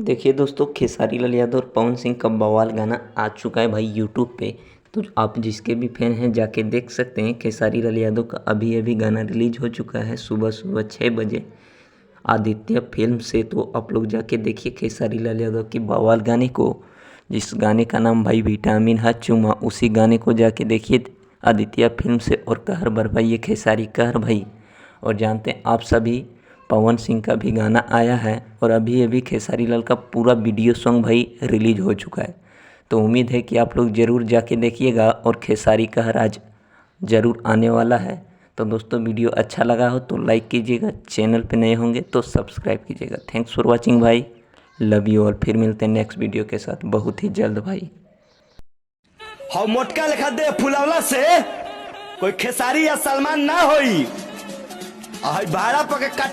देखिए दोस्तों, खेसारी लाल यादव और पवन सिंह का बवाल गाना आ चुका है भाई यूट्यूब पे। तो आप जिसके भी फैन हैं जाके देख सकते हैं। खेसारी लाल यादव का अभी अभी गाना रिलीज हो चुका है सुबह सुबह 6 बजे आदित्य फिल्म से। तो आप लोग जाके देखिए खेसारी लाल यादव की बवाल गाने को, जिस गाने का नाम भाई विटामिन है चुमा, उसी गाने को जाके देखिए आदित्य फिल्म से। और कहर बर भाई, ये खेसारी कहर भाई। और जानते हैं आप सभी, पवन सिंह का भी गाना आया है और अभी अभी खेसारी लाल का पूरा वीडियो सॉन्ग भाई रिलीज हो चुका है। तो उम्मीद है कि आप लोग ज़रूर जाके देखिएगा और खेसारी कहर आज ज़रूर आने वाला है। तो दोस्तों, वीडियो अच्छा लगा हो तो लाइक कीजिएगा, चैनल पे नए होंगे तो सब्सक्राइब कीजिएगा। थैंक्स फॉर वॉचिंग भाई, लव यू ऑल। फिर मिलते हैं नेक्स्ट वीडियो के साथ बहुत ही जल्द भाई। हम मोटका लिखा दे फुलावला से कोई खेसारी या सलमान ना होई। भाड़ा पके कट्टा